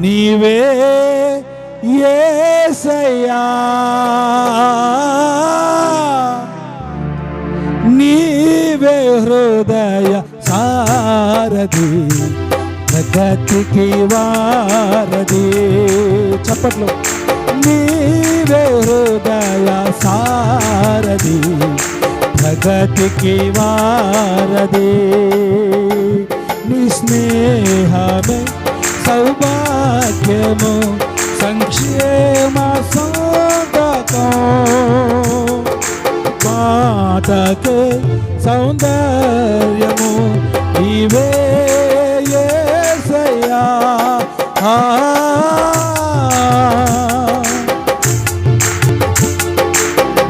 నీవే యేసయ్యా, నీవే హృదయ సారథి, ప్రగతికి వారధి. చప్పట్లు. నీవే హృదయ సారథి, ప్రగతికి వారధి. నీ స్నేహమే సౌభాగ్యము, సంక్షేమ సౌందకం, మాటకే సౌందర్యము నీవే యేసయ్యా.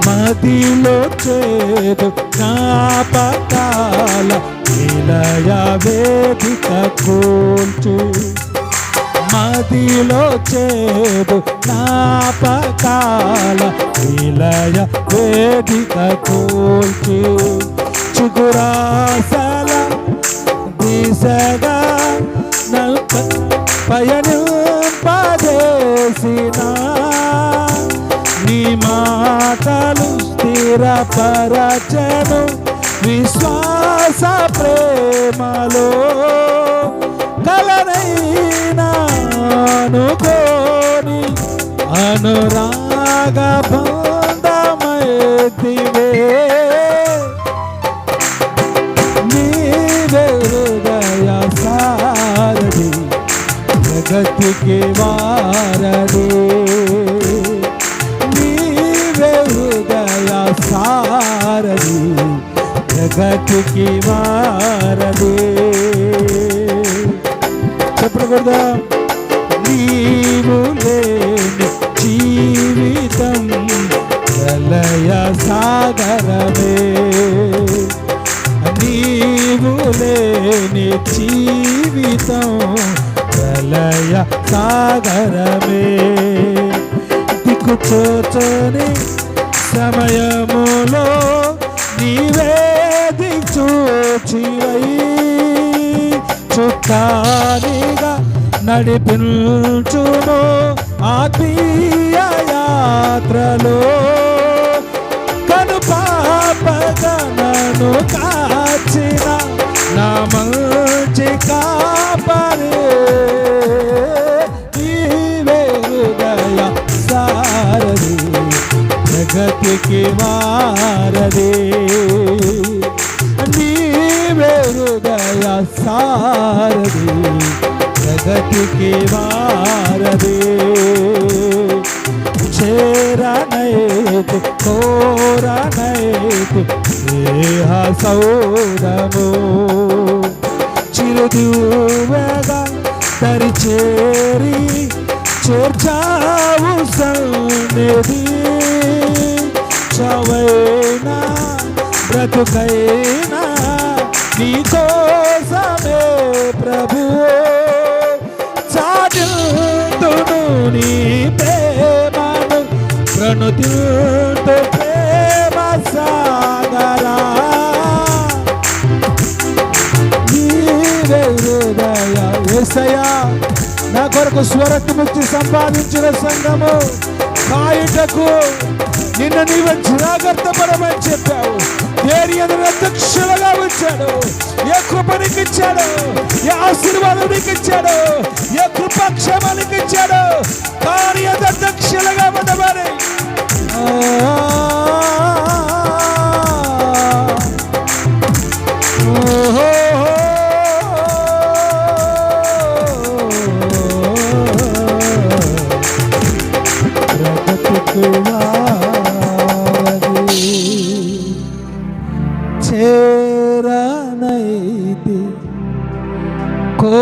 మదిలో చేదు జ్ఞాపకాల విలయ వేదిక కూల్చు, మదిలో చేదు జ్ఞాపకాల విలయ వేదిక కూల్చు. చిగురాసల దిశగా పయనింపజేసిన నీ మాటలు స్థిరపరచెను విశ్వాస ప్రేమలో. కలనైనా అనుకోని అనురాగ బంధమైతివే, నీవే హృదయ సారథి, జగతికి వారధి. నీవే హృదయ సారథి, జగతికి వారధి. చెప్పకూడదా? నీవు లేని జీవితం ప్రళయ సాగరమే, నీవు లేని జీవితం ప్రళయ సాగరమే. దిక్కుచోచని సమయములో నీవే దిక్చూచివై చుక్కానిగా నడిపించును ఆత్మీయ యాత్రలో. కను పాపగా నన్ను కాచిన నా మంచి కాపరి, నీవే హృదయ సారథి, జగతికి వారధి. నీవే హృదయ సారథి, జగతికి వారధి. చేరనైతు కోరనైతు స్నేహ సౌరము, చిరుదివ్వగా దరిచేరి చేర్చావు సన్నిధి. చవైనా బ్రతుకైనా నీ కోసమే ప్రభువే, చాటును నీ ప్రేమను ప్రణుతితో ప్రేమ సాగరా. నీవే హృదయ యేసయ్యా, నా కొరకు స్వరక్తిముక్తి సంపాదించిన సంఘము కాయుటకు నిన్ను నీవు జాగ్రత్త పడమని చెప్పావు. దేని ఎదురు అధ్యక్షులుగా ఉంచాడు. ఏ కృప నీకు ఇచ్చాడు, ఏ ఆశీర్వాదం నీకు ఇచ్చాడు, ఏ కృపాక్షేమానికి ఇచ్చాడు. కానీ అధ్యక్షులుగా ఉండమని చేరనైతి కో